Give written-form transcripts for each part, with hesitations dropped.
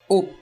Opa!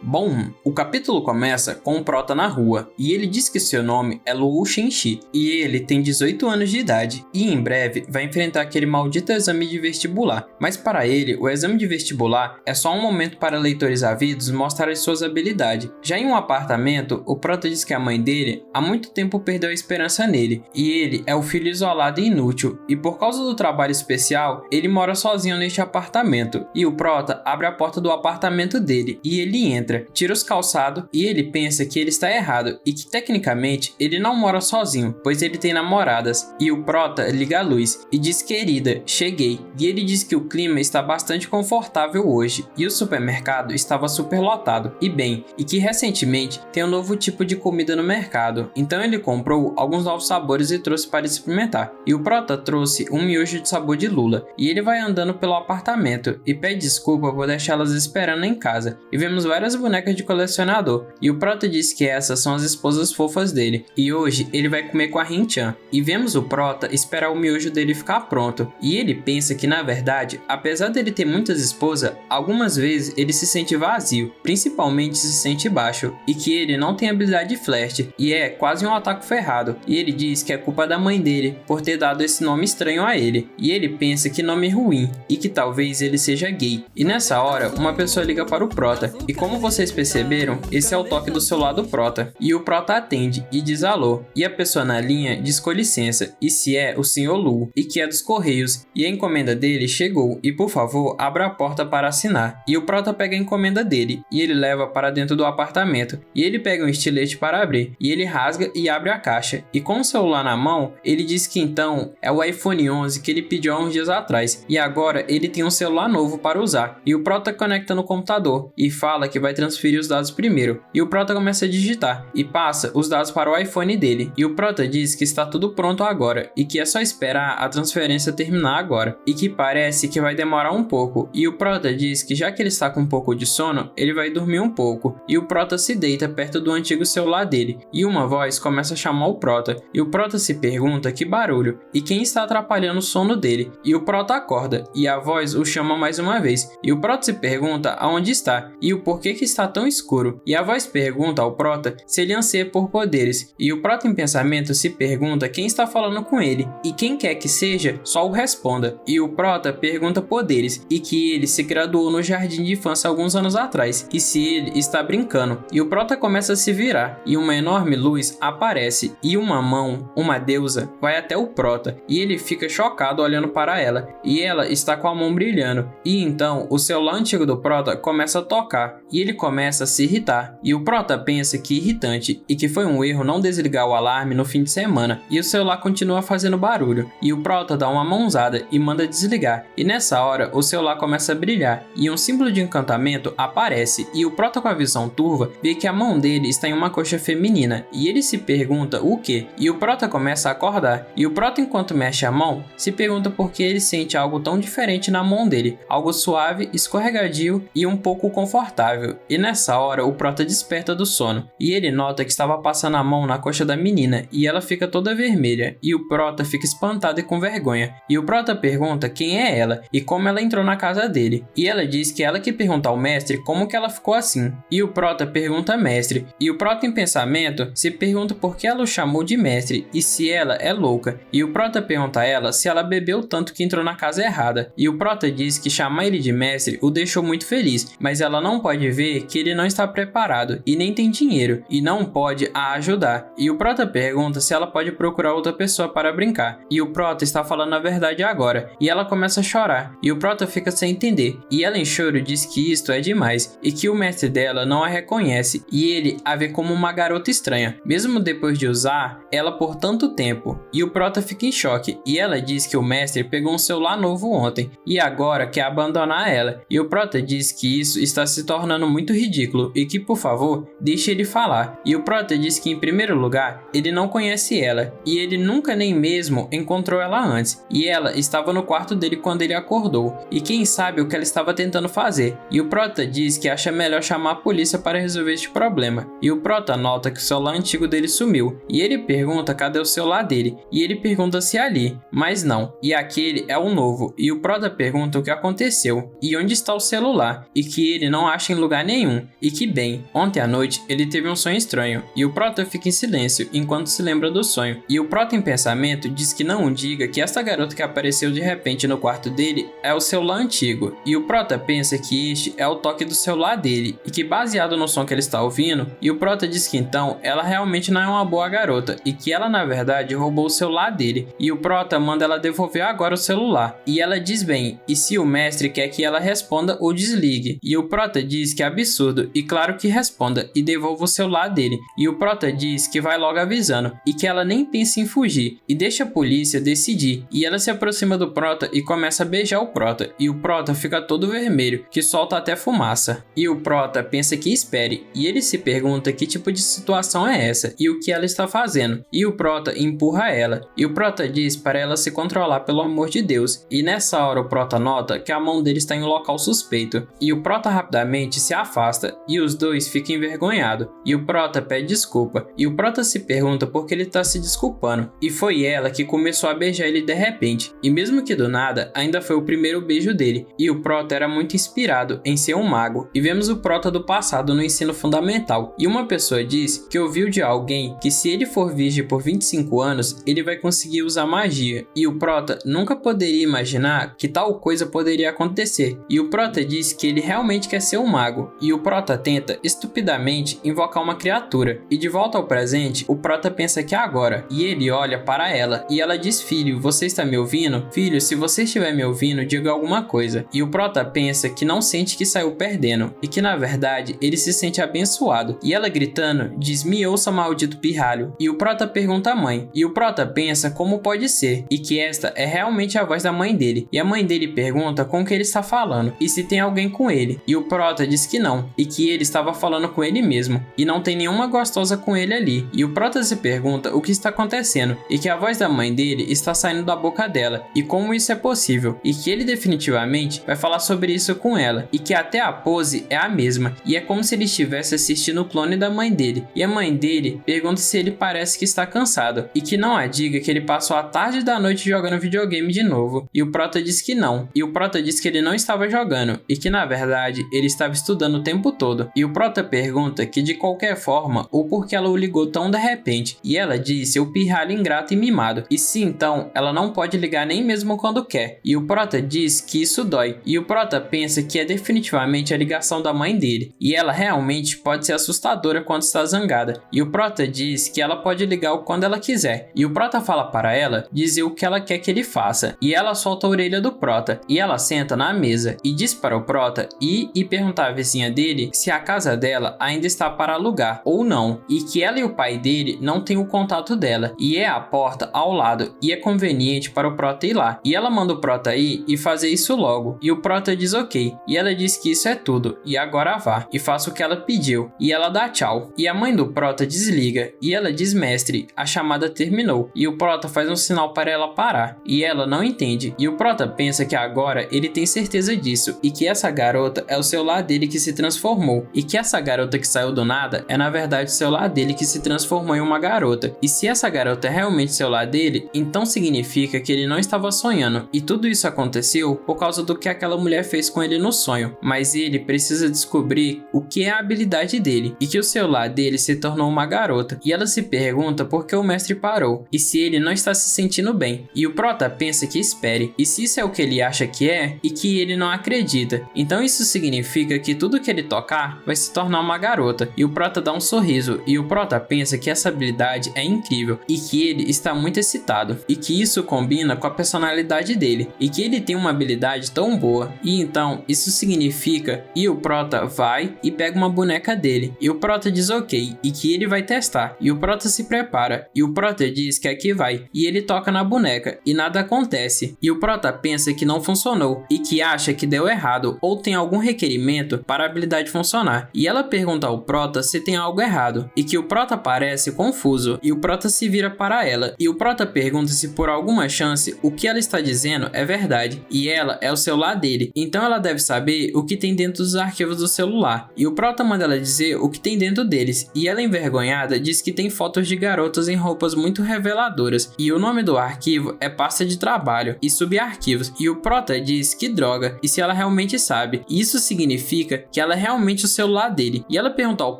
Bom, o capítulo começa com o Prota na rua, e ele diz que seu nome é Luo Shenxi, e ele tem 18 anos de idade, e em breve vai enfrentar aquele maldito exame de vestibular. Mas para ele, o exame de vestibular é só um momento para leitores ávidos mostrar as suas habilidades. Já em um apartamento, o Prota diz que a mãe dele há muito tempo perdeu a esperança nele, e ele é o filho isolado e inútil, e por causa do trabalho especial, ele mora sozinho neste apartamento, e o Prota abre a porta do apartamento dele, e ele entra, tira os calçados e ele pensa que ele está errado e que tecnicamente ele não mora sozinho, pois ele tem namoradas. E o Prota liga a luz e diz: querida, cheguei. E ele diz que o clima está bastante confortável hoje e o supermercado estava super lotado e bem, e que recentemente tem um novo tipo de comida no mercado, então ele comprou alguns novos sabores e trouxe para experimentar. E o Prota trouxe um miojo de sabor de lula e ele vai andando pelo apartamento e pede desculpa por deixá-las esperando em casa. E vemos várias bonecas de colecionador, e o Prota diz que essas são as esposas fofas dele, e hoje ele vai comer com a Rin-chan. E vemos o Prota esperar o miojo dele ficar pronto, e ele pensa que na verdade, apesar dele ter muitas esposas, algumas vezes ele se sente vazio, principalmente se sente baixo, e que ele não tem habilidade de flerte, e é quase um ataque ferrado, e ele diz que é culpa da mãe dele por ter dado esse nome estranho a ele, e ele pensa que nome ruim, e que talvez ele seja gay. E nessa hora, uma pessoa liga para o Prota, e como vocês perceberam, esse é o toque do celular do Prota, e o Prota atende e diz alô, e a pessoa na linha diz com licença, e se é o Sr. Lu, e que é dos Correios, e a encomenda dele chegou, e por favor, abra a porta para assinar. E o Prota pega a encomenda dele, e ele leva para dentro do apartamento, e ele pega um estilete para abrir, e ele rasga e abre a caixa, e com o celular na mão, ele diz que então é o iPhone 11 que ele pediu há uns dias atrás, e agora ele tem um celular novo para usar, e o Prota conecta no computador, e fala que vai transferir os dados primeiro, e o Prota começa a digitar, e passa os dados para o iPhone dele, e o Prota diz que está tudo pronto agora, e que é só esperar a transferência terminar agora, e que parece que vai demorar um pouco, e o Prota diz que já que ele está com um pouco de sono, ele vai dormir um pouco, e o Prota se deita perto do antigo celular dele, e uma voz começa a chamar o Prota, e o Prota se pergunta que barulho, e quem está atrapalhando o sono dele, e o Prota acorda, e a voz o chama mais uma vez, e o Prota se pergunta aonde está, e o porquê que está tão escuro, e a voz pergunta ao Prota se ele anseia por poderes, e o Prota em pensamento se pergunta quem está falando com ele, e quem quer que seja, só o responda, e o Prota pergunta poderes, e que ele se graduou no jardim de infância alguns anos atrás, e se ele está brincando, e o Prota começa a se virar, e uma enorme luz aparece, e uma mão, uma deusa, vai até o Prota, e ele fica chocado olhando para ela, e ela está com a mão brilhando, e então o celular antigo do Prota começa a tocar, e ele começa a se irritar, e o Prota pensa que irritante, e que foi um erro não desligar o alarme no fim de semana, e o celular continua fazendo barulho, e o Prota dá uma mãozada e manda desligar, e nessa hora o celular começa a brilhar, e um símbolo de encantamento aparece, e o Prota com a visão turva vê que a mão dele está em uma coxa feminina, e ele se pergunta o que, e o Prota começa a acordar, e o Prota enquanto mexe a mão, se pergunta por que ele sente algo tão diferente na mão dele, algo suave, escorregadio e um pouco confortável, e nessa hora o Prota desperta do sono, e ele nota que estava passando a mão na coxa da menina, e ela fica toda vermelha, e o Prota fica espantado e com vergonha, e o Prota pergunta quem é ela, e como ela entrou na casa dele, e ela diz que ela que pergunta ao mestre como que ela ficou assim, e o Prota pergunta mestre, e o Prota em pensamento se pergunta por que ela o chamou de mestre, e se ela é louca, e o Prota pergunta a ela se ela bebeu tanto que entrou na casa errada, e o Prota diz que chamar ele de mestre o deixou muito feliz, mas ela não pode ver que ele não está preparado e nem tem dinheiro e não pode a ajudar. E o Prota pergunta se ela pode procurar outra pessoa para brincar. E o Prota está falando a verdade agora. E ela começa a chorar. E o Prota fica sem entender. E ela em choro diz que isto é demais e que o mestre dela não a reconhece e ele a vê como uma garota estranha, mesmo depois de usar ela por tanto tempo. E o Prota fica em choque e ela diz que o mestre pegou um celular novo ontem e agora quer abandonar ela. E o Prota diz que isso está se tornando muito ridículo e que por favor deixe ele falar. E o Prota diz que em primeiro lugar ele não conhece ela e ele nunca nem mesmo encontrou ela antes e ela estava no quarto dele quando ele acordou e quem sabe o que ela estava tentando fazer. E o Prota diz que acha melhor chamar a polícia para resolver este problema. E o Prota nota que o celular antigo dele sumiu e ele pergunta cadê o celular dele e ele pergunta se é ali, mas não, e aquele é o novo. E o Prota pergunta o que aconteceu e onde está o celular e que ele ele não acha em lugar nenhum e que, bem, ontem à noite ele teve um sonho estranho e o Prota fica em silêncio enquanto se lembra do sonho. E o Prota em pensamento diz que não diga que essa garota que apareceu de repente no quarto dele é o celular antigo e o Prota pensa que este é o toque do celular dele e que, baseado no som que ele está ouvindo, e o Prota diz que então ela realmente não é uma boa garota e que ela na verdade roubou o celular dele e o Prota manda ela devolver agora o celular e ela diz bem, e se o mestre quer que ela responda ou desligue, e o Prota diz que é absurdo e claro que responda e devolva o celular dele e o Prota diz que vai logo avisando e que ela nem pensa em fugir e deixa a polícia decidir e ela se aproxima do Prota e começa a beijar o Prota e o Prota fica todo vermelho que solta até fumaça e o Prota pensa que espere e ele se pergunta que tipo de situação é essa e o que ela está fazendo e o Prota empurra ela e o Prota diz para ela se controlar pelo amor de Deus e nessa hora o Prota nota que a mão dele está em um local suspeito e o Prota rapidamente se afasta e os dois ficam envergonhados e o Prota pede desculpa e o Prota se pergunta por que ele está se desculpando e foi ela que começou a beijar ele de repente e mesmo que do nada ainda foi o primeiro beijo dele e o Prota era muito inspirado em ser um mago e vemos o Prota do passado no ensino fundamental e uma pessoa diz que ouviu de alguém que se ele for virgem por 25 anos ele vai conseguir usar magia e o Prota nunca poderia imaginar que tal coisa poderia acontecer e o Prota diz que ele realmente quer ser um mago e o Prota tenta estupidamente invocar uma criatura e de volta ao presente o Prota pensa que é agora e ele olha para ela e ela diz: filho, você está me ouvindo? Filho, se você estiver me ouvindo, diga alguma coisa. E o Prota pensa que não sente que saiu perdendo e que na verdade ele se sente abençoado e ela gritando diz: me ouça, maldito pirralho. E o Prota pergunta à mãe e o Prota pensa como pode ser e que esta é realmente a voz da mãe dele e a mãe dele pergunta com que ele está falando e se tem alguém com ele e o Prota diz que não e que ele estava falando com ele mesmo e não tem nenhuma gostosa com ele ali e o Prota se pergunta o que está acontecendo e que a voz da mãe dele está saindo da boca dela e como isso é possível e que ele definitivamente vai falar sobre isso com ela e que até a pose é a mesma e é como se ele estivesse assistindo o clone da mãe dele e a mãe dele pergunta se ele parece que está cansado e que não a diga que ele passou a tarde da noite jogando videogame de novo e o Prota diz que não e o Prota diz que ele não estava jogando e que na verdade ele estava estudando o tempo todo e o Prota pergunta que de qualquer forma ou porque ela o ligou tão de repente e ela diz seu pirralho ingrato e mimado e se então ela não pode ligar nem mesmo quando quer e o Prota diz que isso dói e o Prota pensa que é definitivamente a ligação da mãe dele e ela realmente pode ser assustadora quando está zangada e o Prota diz que ela pode ligar quando ela quiser e o Prota fala para ela dizer o que ela quer que ele faça e ela solta a orelha do Prota e ela senta na mesa e diz para o Prota ir e perguntar à vizinha dele se a casa dela ainda está para alugar ou não e que ela e o pai dele não têm o contato dela e é a porta ao lado e é conveniente para o Prota ir lá e ela manda o Prota ir e fazer isso logo e o Prota diz ok e ela diz que isso é tudo e agora vá e faça o que ela pediu e ela dá tchau e a mãe do Prota desliga e ela diz mestre, a chamada terminou e o Prota faz um sinal para ela parar e ela não entende e o Prota pensa que agora ele tem certeza disso e que essa garota é o celular dele que se transformou e que essa garota que saiu do nada é na verdade o celular dele que se transformou em uma garota e se essa garota é realmente o celular dele, então significa que ele não estava sonhando e tudo isso aconteceu por causa do que aquela mulher fez com ele no sonho, mas ele precisa descobrir o que é a habilidade dele e que o celular dele se tornou uma garota e ela se pergunta por que o mestre parou e se ele não está se sentindo bem e o Prota pensa que espere e se isso é o que ele acha que é e que ele não acredita, então isso significa que tudo que ele tocar vai se tornar uma garota e o Prota dá um sorriso e o Prota pensa que essa habilidade é incrível e que ele está muito excitado e que isso combina com a personalidade dele e que ele tem uma habilidade tão boa e então isso significa e o Prota vai e pega uma boneca dele e o Prota diz ok e que ele vai testar e o Prota se prepara e o Prota diz que aqui vai e ele toca na boneca e nada acontece e o Prota pensa que não funcionou e que acha que deu errado ou tem algum requerimento para a habilidade funcionar e ela pergunta ao Prota se tem algo errado e que o Prota parece confuso e o Prota se vira para ela e o Prota pergunta se por alguma chance o que ela está dizendo é verdade e ela é o celular dele, então ela deve saber o que tem dentro dos arquivos do celular e o Prota manda ela dizer o que tem dentro deles e ela envergonhada diz que tem fotos de garotas em roupas muito reveladoras e o nome do arquivo é pasta de trabalho e subarquivos e o Prota diz que droga e se ela realmente sabe, isso significa significa que ela é realmente o celular dele. E ela pergunta ao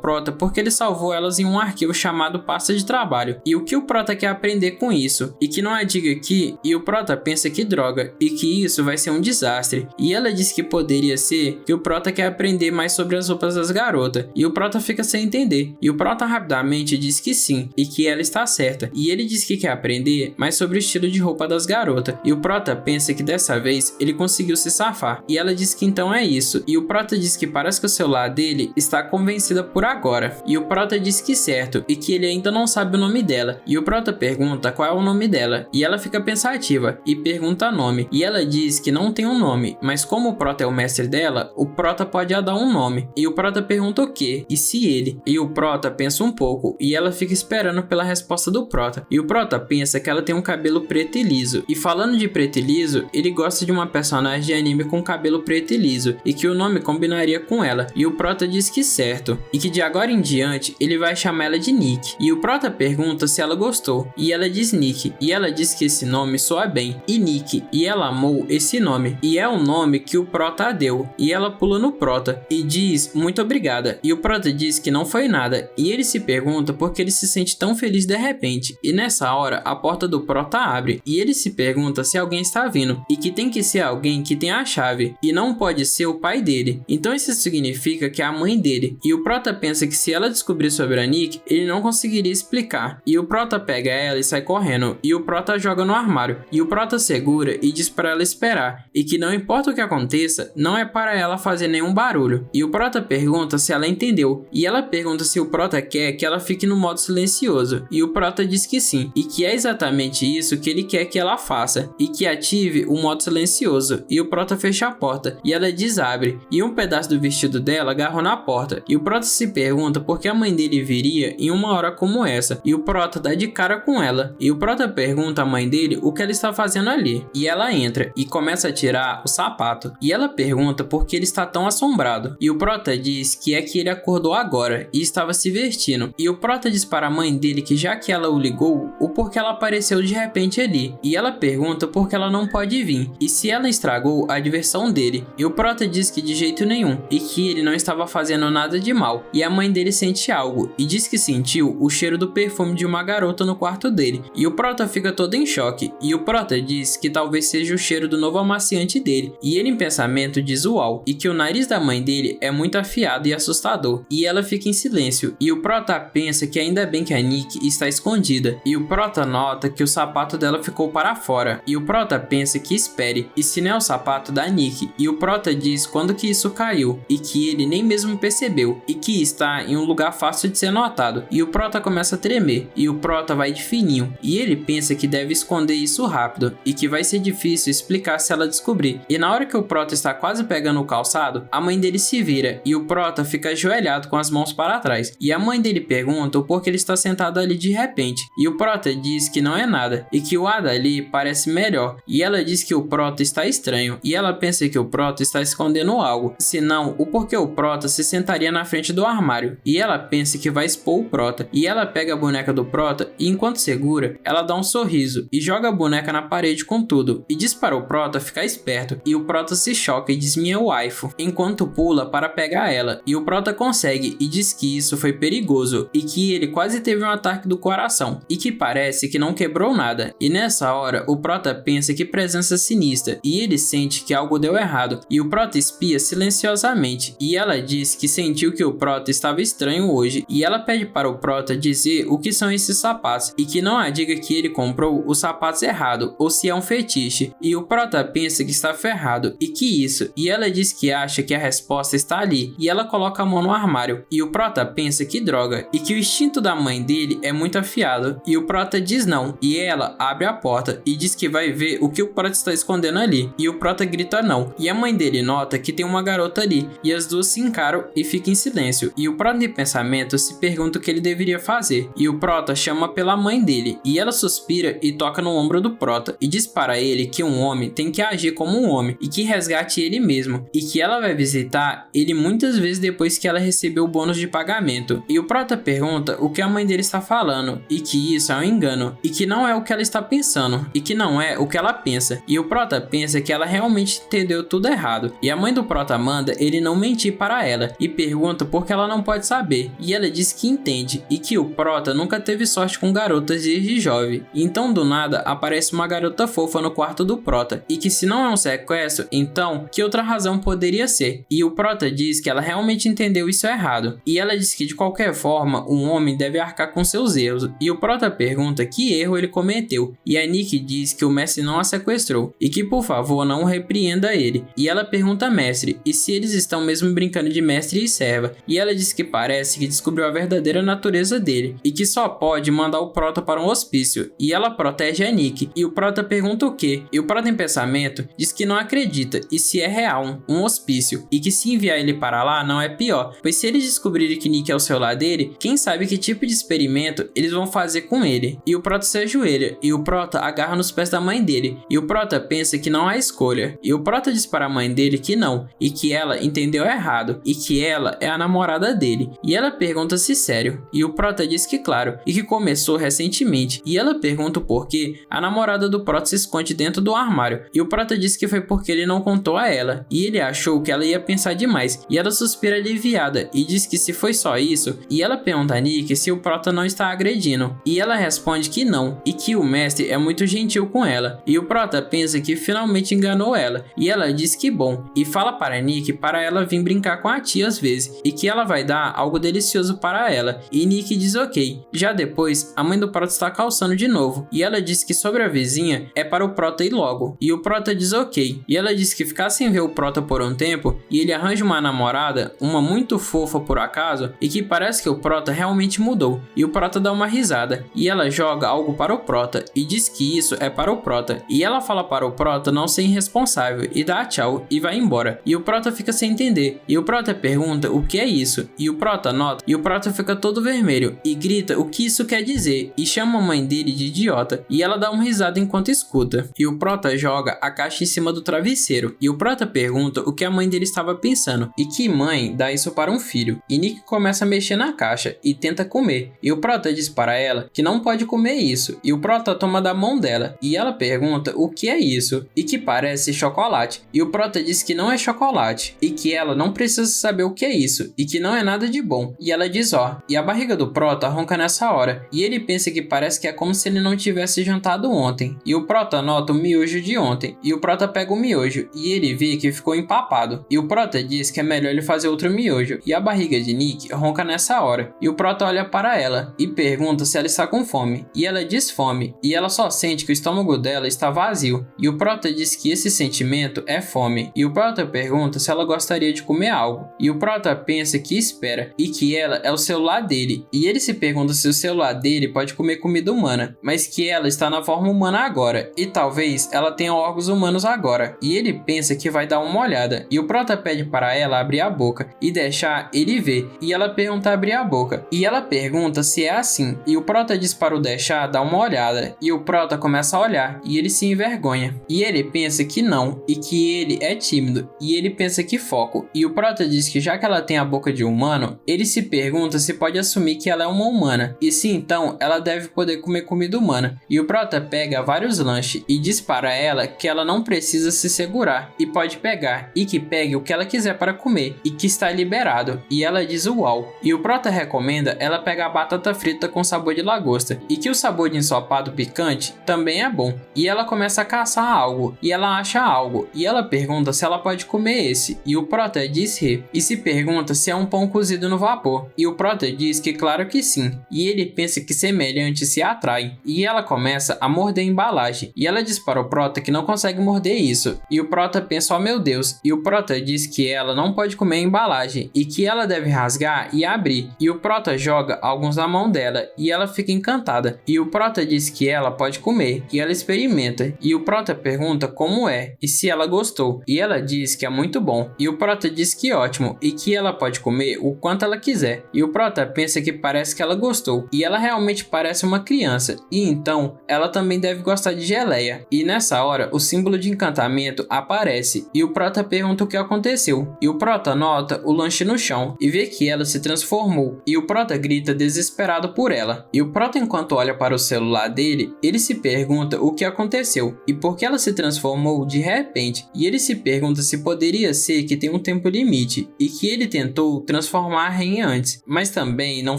Prota porque ele salvou elas em um arquivo chamado pasta de trabalho. E o que o Prota quer aprender com isso? E que não a diga aqui, e o Prota pensa que droga, e que isso vai ser um desastre. E ela diz que poderia ser que o Prota quer aprender mais sobre as roupas das garotas. E o Prota fica sem entender. E o Prota rapidamente diz que sim, e que ela está certa. E ele diz que quer aprender mais sobre o estilo de roupa das garotas. E o Prota pensa que dessa vez ele conseguiu se safar. E ela diz que então é isso. E o Prota diz que parece que o celular dele está convencida por agora. E o Prota diz que certo, e que ele ainda não sabe o nome dela. E o Prota pergunta qual é o nome dela. E ela fica pensativa e pergunta nome. E ela diz que não tem um nome, mas como o Prota é o mestre dela, o Prota pode dar um nome. E o Prota pergunta o que? E se ele? E o Prota pensa um pouco, e ela fica esperando pela resposta do Prota. E o Prota pensa que ela tem um cabelo preto e liso. E falando de preto e liso, ele gosta de uma personagem de anime com cabelo preto e liso, e que o nome combinaria com ela. E o Prota diz que certo, e que de agora em diante ele vai chamar ela de Nick. E o Prota pergunta se ela gostou, e ela diz Nick, e ela diz que esse nome soa bem, e Nick, e ela amou esse nome, e é o nome que o Prota deu. E ela pula no Prota e diz muito obrigada, e o Prota diz que não foi nada, e ele se pergunta por que ele se sente tão feliz de repente. E nessa hora a porta do Prota abre, e ele se pergunta se alguém está vindo, e que tem que ser alguém que tem a chave, e não pode ser o pai dele. Então isso significa que é a mãe dele, e o Prota pensa que se ela descobrir sobre a Nick, ele não conseguiria explicar. E o Prota pega ela e sai correndo, e o Prota joga no armário, e o Prota segura e diz para ela esperar, e que não importa o que aconteça, não é para ela fazer nenhum barulho. E o Prota pergunta se ela entendeu, e ela pergunta se o Prota quer que ela fique no modo silencioso, e o Prota diz que sim, e que é exatamente isso que ele quer que ela faça, e que ative o modo silencioso. E o Prota fecha a porta, e ela diz abre, e um pedaço do vestido dela agarrou na porta, e o Prota se pergunta por que a mãe dele viria em uma hora como essa, e o Prota dá de cara com ela, e o Prota pergunta à mãe dele o que ela está fazendo ali, e ela entra e começa a tirar o sapato, e ela pergunta por que ele está tão assombrado, e o Prota diz que é que ele acordou agora e estava se vestindo, e o Prota diz para a mãe dele que já que ela o ligou, o porquê ela apareceu de repente ali, e ela pergunta por que ela não pode vir, e se ela estragou a diversão dele, e o Prota diz que de jeito nenhum, e que ele não estava fazendo nada de mal, e a mãe dele sente algo, e diz que sentiu o cheiro do perfume de uma garota no quarto dele, e o Prota fica todo em choque, e o Prota diz que talvez seja o cheiro do novo amaciante dele, e ele em pensamento diz uau, e que o nariz da mãe dele é muito afiado e assustador, e ela fica em silêncio, e o Prota pensa que ainda bem que a Nick está escondida, e o Prota nota que o sapato dela ficou para fora, e o Prota pensa que espere, e se não é o sapato da Nick, e o Prota diz quando que isso caiu, e que ele nem mesmo percebeu, e que está em um lugar fácil de ser notado, e o Prota começa a tremer, e o Prota vai de fininho, e ele pensa que deve esconder isso rápido, e que vai ser difícil explicar se ela descobrir, e na hora que o Prota está quase pegando o calçado, a mãe dele se vira, e o Prota fica ajoelhado com as mãos para trás, e a mãe dele pergunta o porquê ele está sentado ali de repente, e o Prota diz que não é nada, e que o ar dali parece melhor, e ela diz que o Prota está estranho, e ela pensa que o Prota está escondendo algo, senão o porquê o Prota se sentaria na frente do armário, e ela pensa que vai expor o Prota, e ela pega a boneca do Prota, e enquanto segura, ela dá um sorriso, e joga a boneca na parede com tudo, e diz para o Prota ficar esperto, e o Prota se choca e diz minha waifu, enquanto pula para pegar ela, e o Prota consegue e diz que isso foi perigoso, e que ele quase teve um ataque do coração, e que parece que não quebrou nada, e nessa hora o Prota pensa que presença sinistra, e ele sente que algo deu errado, e o Prota espia silenciosamente, e ela diz que sentiu que o Prota estava estranho hoje, e ela pede para o Prota dizer o que são esses sapatos, e que não a diga que ele comprou os sapatos errado, ou se é um fetiche, e o Prota pensa que está ferrado, e que isso, e ela diz que acha que a resposta está ali, e ela coloca a mão no armário, e o Prota pensa que droga, e que o instinto da mãe dele é muito afiado, e o Prota diz não, e ela abre a porta, e diz que vai ver o que o Prota está escondendo ali, e o Prota grita não, e a mãe dele nota que tem uma garota ali, e as duas se encaram e ficam em silêncio, e o Prota de pensamento se pergunta o que ele deveria fazer, e o Prota chama pela mãe dele, e ela suspira e toca no ombro do Prota, e diz para ele que um homem tem que agir como um homem, e que resgate ele mesmo, e que ela vai visitar ele muitas vezes depois que ela recebeu o bônus de pagamento, e o Prota pergunta o que a mãe dele está falando, e que isso é um engano, e que não é o que ela está pensando, e que não é o que ela pensa, e o Prota pensa que ela realmente entendeu tudo errado, e a mãe do Prota Prota manda ele não mentir para ela e pergunta por que ela não pode saber, e ela diz que entende e que o Prota nunca teve sorte com garotas desde jovem. Então do nada aparece uma garota fofa no quarto do Prota e que se não é um sequestro, então que outra razão poderia ser? E o Prota diz que ela realmente entendeu isso errado, e ela diz que de qualquer forma um homem deve arcar com seus erros, e o Prota pergunta que erro ele cometeu, e a Nick diz que o mestre não a sequestrou e que por favor não repreenda ele, e ela pergunta a mestre e se eles estão mesmo brincando de mestre e serva, e ela diz que parece que descobriu a verdadeira natureza dele e que só pode mandar o Prota para um hospício, e ela protege a Nick, e o Prota pergunta o que, e o Prota em pensamento diz que não acredita e se é real um hospício, e que se enviar ele para lá não é pior, pois se eles descobrirem que Nick é o celular dele, quem sabe que tipo de experimento eles vão fazer com ele. E o Prota se ajoelha e o Prota agarra nos pés da mãe dele, e o Prota pensa que não há escolha, e o Prota diz para a mãe dele que não, e que ela entendeu errado, e que ela é a namorada dele, e ela pergunta se sério, e o Prota diz que claro, e que começou recentemente, e ela pergunta o porquê a namorada do Prota se esconde dentro do armário, e o Prota diz que foi porque ele não contou a ela, e ele achou que ela ia pensar demais, e ela suspira aliviada, e diz que se foi só isso, e ela pergunta a Nick se o Prota não está agredindo, e ela responde que não, e que o mestre é muito gentil com ela, e o Prota pensa que finalmente enganou ela, e ela diz que bom, e fala para Nick para ela vir brincar com a tia às vezes, e que ela vai dar algo delicioso para ela, e Nick diz ok. Já depois, a mãe do Prota está calçando de novo, e ela diz que sobre a vizinha é para o Prota ir logo, e o Prota diz ok, e ela diz que ficar sem ver o Prota por um tempo, e ele arranja uma namorada, uma muito fofa por acaso, e que parece que o Prota realmente mudou, e o Prota dá uma risada, e ela joga algo para o Prota, e diz que isso é para o Prota, e ela fala para o Prota não ser irresponsável, e dá tchau, e vai embora, e o Prota fica sem entender, e o Prota pergunta o que é isso, e o Prota nota, e o Prota fica todo vermelho, e grita o que isso quer dizer, e chama a mãe dele de idiota, e ela dá uma risada enquanto escuta, e o Prota joga a caixa em cima do travesseiro, e o Prota pergunta o que a mãe dele estava pensando, e que mãe dá isso para um filho, e Nick começa a mexer na caixa, e tenta comer, e o Prota diz para ela que não pode comer isso, e o Prota toma da mão dela, e ela pergunta o que é isso, e que parece chocolate, e o Prota diz que não é chocolate, e que ela não precisa saber o que é isso, e que não é nada de bom, e ela diz ó, e a barriga do Prota ronca nessa hora, e ele pensa que parece que é como se ele não tivesse jantado ontem, e o Prota nota o miojo de ontem, e o Prota pega o miojo, e ele vê que ficou empapado, e o Prota diz que é melhor ele fazer outro miojo, e a barriga de Nick ronca nessa hora, e o Prota olha para ela, e pergunta se ela está com fome, e ela diz fome, e ela só sente que o estômago dela está vazio, e o Prota diz que esse sentimento é fome, e o Prota pergunta se ela gostaria de comer algo, e o Prota pensa que espera, e que ela é o celular dele, e ele se pergunta se o celular dele pode comer comida humana, mas que ela está na forma humana agora, e talvez ela tenha órgãos humanos agora, e ele pensa que vai dar uma olhada, e o Prota pede para ela abrir a boca, e deixar ele ver, e ela pergunta abrir a boca, e ela pergunta se é assim, e o Prota diz para o deixar dar uma olhada, e o Prota começa a olhar, e ele se envergonha, e ele pensa que não, e que ele é tímido, e ele pensa que foco, e o Prota diz que já que ela tem a boca de humano, ele se pergunta se pode assumir que ela é uma humana, e se então ela deve poder comer comida humana, e o Prota pega vários lanches e diz para ela que ela não precisa se segurar, e pode pegar, e que pegue o que ela quiser para comer, e que está liberado, e ela diz uau, e o Prota recomenda ela pegar batata frita com sabor de lagosta, e que o sabor de ensopado picante também é bom, e ela começa a caçar algo, e ela acha algo, e ela pergunta se ela pode comer esse, e o Prota diz rir, e se pergunta se é um pão cozido no vapor, e o Prota diz que claro que sim, e ele pensa que semelhantes se atraem, e ela começa a morder a embalagem, e ela diz para o Prota que não consegue morder isso, e o Prota pensa oh meu Deus, e o Prota diz que ela não pode comer a embalagem, e que ela deve rasgar e abrir, e o Prota joga alguns na mão dela, e ela fica encantada, e o Prota diz que ela pode comer, e ela experimenta, e o Prota pergunta como é, e se ela gostou, e ela diz que é muito bom, e o Prota diz que ótimo, e que ela pode comer o quanto ela quiser, e o Prota pensa que parece que ela gostou, e ela realmente parece uma criança, e então ela também deve gostar de geleia, e nessa hora o símbolo de encantamento aparece, e o Prota pergunta o que aconteceu, e o Prota nota o lanche no chão, e vê que ela se transformou, e o Prota grita desesperado por ela, e o Prota enquanto olha para o celular dele, ele se pergunta o que aconteceu, e por que ela se transformou de repente, e ele se pergunta se poderia poderia ser que tem um tempo limite e que ele tentou transformar a rainha antes, mas também não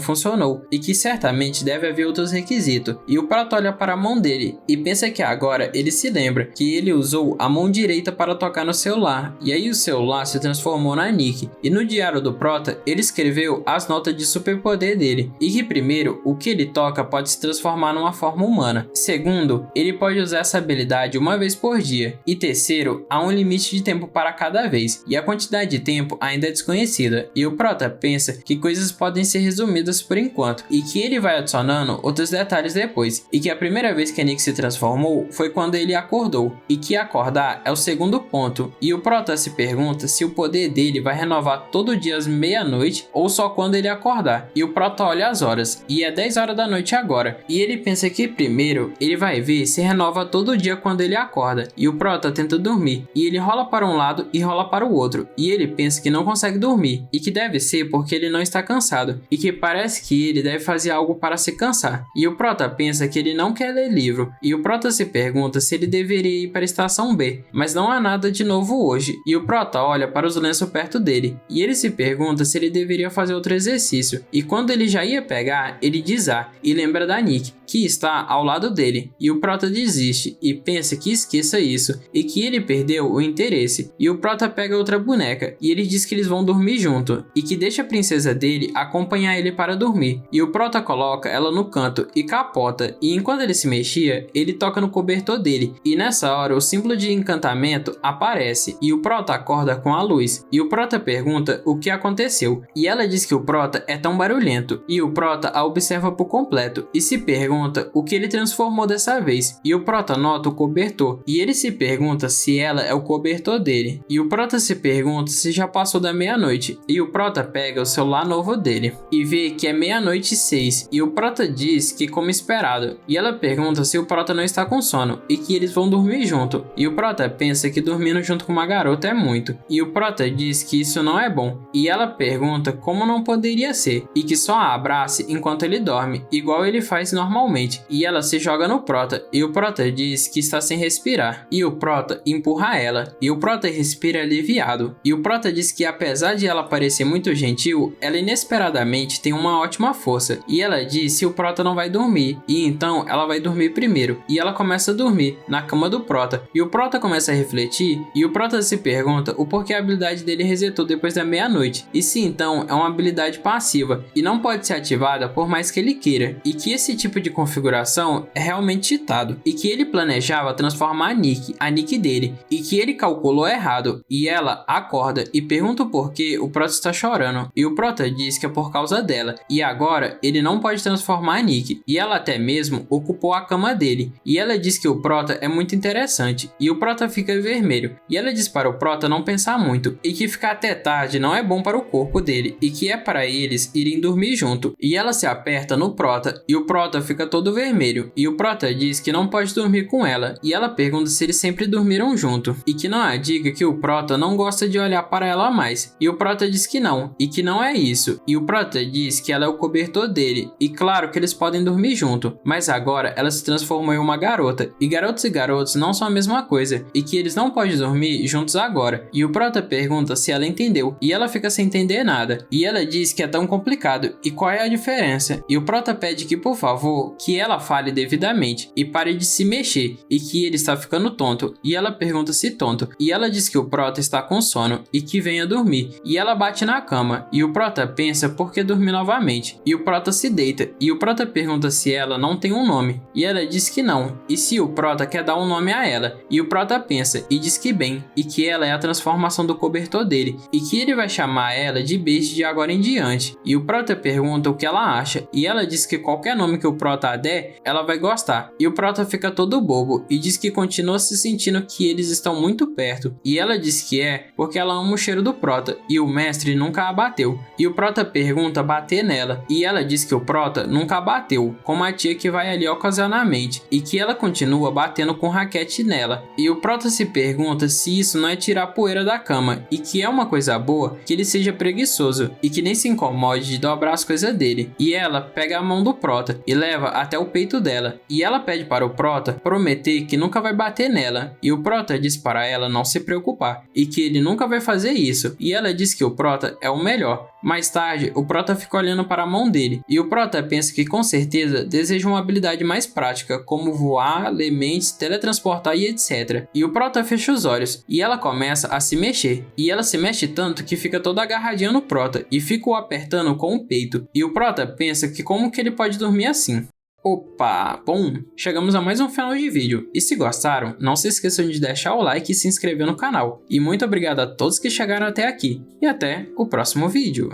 funcionou e que certamente deve haver outros requisitos. E o Prota olha para a mão dele e pensa que agora ele se lembra que ele usou a mão direita para tocar no celular, e aí o celular se transformou na Nikki. E no diário do Prota ele escreveu as notas de superpoder dele, e que primeiro, o que ele toca pode se transformar numa forma humana. Segundo, ele pode usar essa habilidade uma vez por dia. E terceiro, há um limite de tempo para cada vez, e a quantidade de tempo ainda é desconhecida. E o Prota pensa que coisas podem ser resumidas por enquanto, e que ele vai adicionando outros detalhes depois, e que a primeira vez que a Nikki se transformou foi quando ele acordou, e que acordar é o segundo ponto. E o Prota se pergunta se o poder dele vai renovar todo dia às meia-noite ou só quando ele acordar. E o Prota olha as horas, e é 10 horas da noite agora, e ele pensa que primeiro ele vai ver se renova todo dia quando ele acorda. E o Prota tenta dormir, e ele rola para um lado e rola para o outro, e ele pensa que não consegue dormir, e que deve ser porque ele não está cansado, e que parece que ele deve fazer algo para se cansar. E o Prota pensa que ele não quer ler livro, e o Prota se pergunta se ele deveria ir para a estação B, mas não há nada de novo hoje. E o Prota olha para os lenços perto dele, e ele se pergunta se ele deveria fazer outro exercício, e quando ele já ia pegar, ele diz e lembra da Nikki, que está ao lado dele, e o Prota desiste e pensa que esqueça isso e que ele perdeu o interesse. E o Prota pega outra boneca e ele diz que eles vão dormir junto e que deixa a princesa dele acompanhar ele para dormir. E o Prota coloca ela no canto e capota, e enquanto ele se mexia, ele toca no cobertor dele, e nessa hora o símbolo de encantamento aparece e o Prota acorda com a luz. E o Prota pergunta o que aconteceu, e ela diz que o Prota é tão barulhento, e o Prota a observa por completo e se pergunta o que ele transformou dessa vez. E o Prota nota o cobertor e ele se pergunta se ela é o cobertor dele. E o Prota se pergunta se já passou da meia-noite. E o Prota pega o celular novo dele e vê que é 00:06. E o Prota diz que como esperado. E ela pergunta se o Prota não está com sono e que eles vão dormir junto. E o Prota pensa que dormindo junto com uma garota é muito. E o Prota diz que isso não é bom. E ela pergunta como não poderia ser e que só a abrace enquanto ele dorme, igual ele faz normalmente. E ela se joga no Prota e o Prota diz que está sem respirar. E o Prota empurra ela e o Prota respira aliviado. E o Prota diz que apesar de ela parecer muito gentil, ela inesperadamente tem uma ótima força. E ela diz se o Prota não vai dormir, e então ela vai dormir primeiro. E ela começa a dormir na cama do Prota. E o Prota começa a refletir e o Prota se pergunta o porquê a habilidade dele resetou depois da meia-noite. E se então é uma habilidade passiva e não pode ser ativada por mais que ele queira. E que esse tipo de configuração é realmente cheatado. E que ele planejava transformar a Nikki dele. E que ele calculou errado. E ela acorda e pergunta o porquê o Prota está chorando. E o Prota diz que é por causa dela. E agora ele não pode transformar a Nikki. E ela até mesmo ocupou a cama dele. E ela diz que o Prota é muito interessante. E o Prota fica vermelho. E ela diz para o Prota não pensar muito. E que ficar até tarde não é bom para o corpo dele. E que é para eles irem dormir junto. E ela se aperta no Prota. E o Prota fica todo vermelho. E o Prota diz que não pode dormir com ela. E ela pergunta se eles sempre dormiram junto. E que não diga que o Prota não gosta de olhar para ela mais. E o Prota diz que não. E que não é isso. E o Prota diz que ela é o cobertor dele. E claro que eles podem dormir junto. Mas agora ela se transformou em uma garota. E garotos não são a mesma coisa. E que eles não podem dormir juntos agora. E o Prota pergunta se ela entendeu. E ela fica sem entender nada. E ela diz que é tão complicado. E qual é a diferença? E o Prota pede que, por favor, que ela fale devidamente. E pare de se mexer. E que ele está ficando tonto. E ela pergunta se tonto. E ela diz que o Prota está com sono. E que venha dormir. E ela bate na cama. E o Prota pensa por que dormir novamente. E o Prota se deita. E o Prota pergunta se ela não tem um nome. E ela diz que não. E se o Prota quer dar um nome a ela. E o Prota pensa e diz que bem. E que ela é a transformação do cobertor dele. E que ele vai chamar ela de Beijo de agora em diante. E o Prota pergunta o que ela acha. E ela diz que qualquer nome que o Prota der, ela vai gostar. E o Prota fica todo bobo. E diz que continua se sentindo que eles estão muito perto. E ela diz que é porque ela ama o cheiro do Prota. E o mestre nunca a bateu. E o Prota pergunta bater nela. E ela diz que o Prota nunca a bateu. Como a tia que vai ali ocasionalmente. E que ela continua batendo com raquete nela. E o Prota se pergunta se isso não é tirar poeira da cama. E que é uma coisa boa que ele seja preguiçoso. E que nem se incomode de dobrar as coisas dele. E ela pega a mão do Prota e leva até o peito dela. E ela pede para o Prota prometer que nunca vai bater nela. E o Prota diz para ela não se preocupar. e que ele nunca vai fazer isso, e ela diz que o Prota é o melhor. Mais tarde, o Prota fica olhando para a mão dele, e o Prota pensa que com certeza deseja uma habilidade mais prática, como voar, ler mentes, teletransportar e etc. E o Prota fecha os olhos, e ela começa a se mexer, e ela se mexe tanto que fica toda agarradinha no Prota, e fica o apertando com o peito, e o Prota pensa que como que ele pode dormir assim. Opa, bom, chegamos a mais um final de vídeo, e se gostaram, não se esqueçam de deixar o like e se inscrever no canal. E muito obrigado a todos que chegaram até aqui, e até o próximo vídeo.